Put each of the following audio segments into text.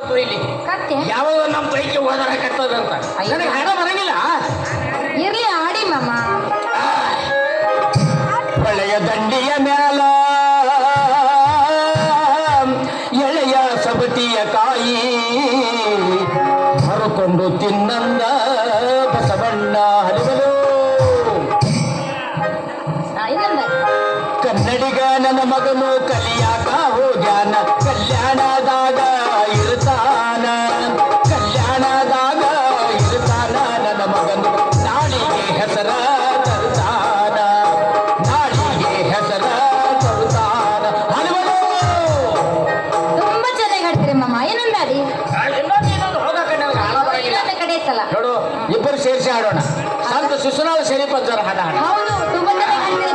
ಇಲ್ಲಿ ಕತ್ತೆ ಯಾವಾಗ ನಮ್ಮ ಪೈಕಿ ಓದಾಡಕತ್ತದಂತ ನನಗೆ ಹಣ ಬರಂಗಿಲ್ಲ. ಇರ್ಲಿ ಆಡಿ ಮಾಮ. ಒಳ್ಳೆಯ ದಂಡಿಯ ಮ್ಯಾಲ ಎಳೆಯ ಸಬತಿಯ ಕಾಯಿ ಹರಕೊಂಡು ತಿನ್ನಂದ ಬಸವಣ್ಣ ಹರಿವಲು. ಕನ್ನಡಿಗ ನನ್ನ ಮಗನು ಕಲಿಯಾಕ ಹೋಗ್ಯಾನ, ಕಲ್ಯಾಣದಾಗ ಇರ್ತಾನ, ಕಲ್ಯಾಣದಾಗ ಇರ್ತಾನ ನನ್ನ ಮಗನು. ನಾಡಿಗೆ ಹೆಸರ ತರುತ್ತಾನ, ನಾಡಿಗೆ ಹೆಸರ ತರುತ್ತಾನ ಹನುಮನು. ತುಂಬಾ ಚೆನ್ನಾಗಿ ಹಾಡ್ತೀರಿ ಮಾಮ. ಏನಂದಾಡಿ ಕಡೆ ಸಲ ನೋಡು, ಇಬ್ಬರು ಸೇರಿಸಿ ಹಾಡೋಣ. ಸಂತ ಶಿಶುನಾಳ ಸೇರಿ ಪಂಚರ ಹಾಡ ಹಾಡ. ಹೌದು, ತುಂಬಾ ಚೆನ್ನಾಗಿ ಹಾಡ್ತೀರಿ.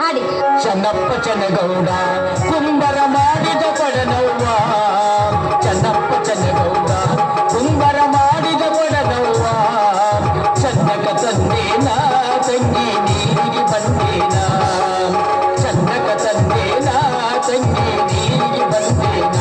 ಹಾಡಿ. ಚನ್ನಪ್ಪ ಚನ್ನಗೌಡ ಕುಂಬರ ಮಾಡಿದ ಕೊಡನವ್ವ, ಚನ್ನಪ್ಪ ಚನ್ನಗೌಡ ಕುಂಬರ ಮಾಡಿದ ಕೊಡನವ್ವ. ಚನ್ನಕ ತಂದೇನ ತಂಗಿ ನೀರಿಗೆ ಬಂದೇನ, ಚನ್ನಕ ತಂದೇನ ತಂಗಿ ನೀರಿಗೆ ಬಂದೇನ.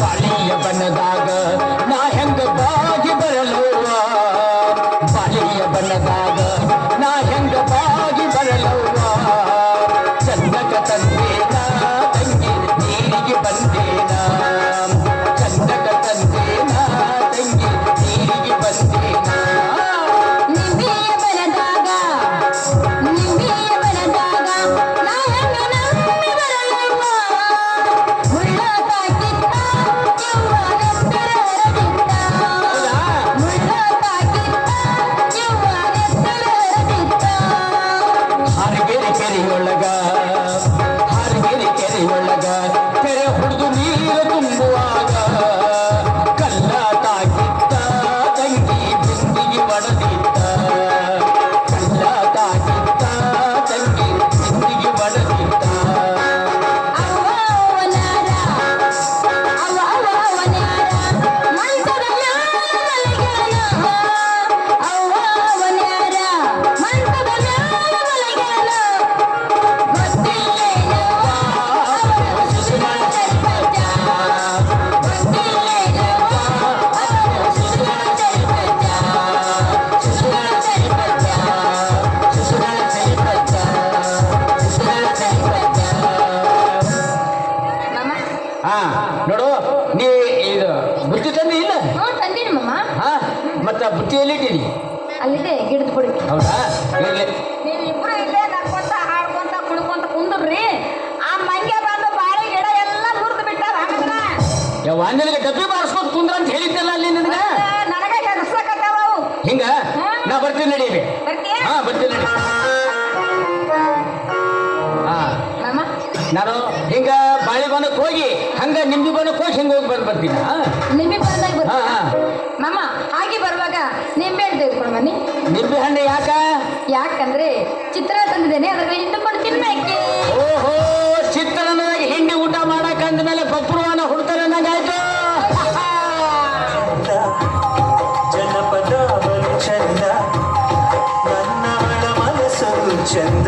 ಬಾಳಿಯ ಬಣ್ಣದಾಗ ನಾ ಹೆಂಗ ಬಾಗಿ ಬರಲವ್ವ, ಬಾಳಿಯ ಬಣ್ಣದಾಗ ನಾ ಹೆಂಗ ಬಾಗಿ ಬರಲವ್ವ. ಚನ್ನಕ ತಂದೇನ ತಂಗಿ ನೀರಿಗೆ ಬಂದೇನ, ಚನ್ನಕ ತಂದೇನ ತಂಗಿ ನೀರಿಗೆ ಬಂದೇನ. ಹಾರಗೇರಿ ಕೆರೆಯೊಳಗ, ಹಾರಗೇರಿ ಕೆರೆಯೊಳಗ ಕೆರೆ ಹುಡುದು ನೀರು ತುಂಬುವಾಗ ಕಲ್ಲ ತಾಕಿತ್ತ ತಂಗಿ ಬಿಂದಿಗೆ ಒಡೆದಿತ್ತ, ಕಲ್ಲ ತಾಕಿತ್ತ ತಂಗಿ ಬಿಂದಿಗೆ ಒಡೆದಿತ್ತ. ಹಾ ನೋಡು, ನೀ ಇದು ಬುತ್ತಿ ತಂದಿ ಇಲ್ಲ? ತಂದೀನಿ ಮಾಮ. ಹಾ, ಮತ್ತ ಬುತ್ತಿ ಎಲ್ಲಿದ್ದೀನಿ? ಅಲ್ಲಿದೆ ಗಿಡದ ಬುಡಿ. ಹೌದಾ, ಇರ್ಲಿ. ನೀವಿಬ್ರು ಇಲ್ಲೇ ನಡ್ಕೊಂತ ಹಾಡ್ಕೊಂತ ಕುಡ್ಕೊಂತ ಕುಂದ್ರಿ. ಆ ಮಂಗೆ ಬಂದು ಬಾಳೆ ಗಿಡ ಎಲ್ಲ ಮುರಿದು ಬಿಟ್ಟಾರ. ಯಾವ ನಿನಗೆ ಡಬ್ಬಿ ಬಾರಿಸ್ಕೊತ ಕುಂದ್ರ ಅಂತ ಹೇಳಿದ್ದಲ್ಲ ಅಲ್ಲಿ ನಿನಗ? ನನಗೆ ಹೆದರ್ಸಕತ್ತಾವ ಅವು. ಹಿಂಗ ನಾ ಬರ್ತೀನಿ ನಡೀರಿ. ಬರ್ತೀಯ? ಹಾ ಬರ್ತೀನಿ ನಡಿ. ಹಾ ಮಾಮ, ನಾನು ಹಿಂಗ ಬಾಳೆಗೊನಕ್ಕೆ ಹೋಗಿ ಹಂಗ ನಿಂಬಿ ಬನಕ್ಕೆ ಹೋಗಿ ಹಿಂಗ ಹೋಗಿ ಬರ್ತೀನಿ. ನಿಂಬೆ ಬಂದಾಗ ಹಾ ಹಾ ಮಾಮ, ಹಾಗೆ ಬರುವಾಗ ನಿಂಬೆ ಹಣ್ಣು ತೆಗೆದುಕೊಂಡು ಬನ್ನಿ. ನಿಂಬೆ ಹಣ್ಣು ಯಾಕ? ಯಾಕಂದ್ರೆ ಚಿತ್ರ ತಂದಿದ್ದೇನೆ, ಅದ್ರ ಇಟ್ಟುಕೊಂಡು ತಿನ್ನಕ್ಕೆ. ಓಹೋ, ಚಿತ್ರಾನ್ನದಾಗ ಹಿಂಡಿ ಊಟ ಮಾಡಕ್ ಅಂದ್ಮೇಲೆ ಬಪ್ರುವಾನ ಹುಡ್ತಾರೆ ಅನ್ನಂಗಾಯ್ತು. ಜನಪದ ಚಂದ, ನನ್ನವಳ ಮನಸ್ಸು ಚಂದ.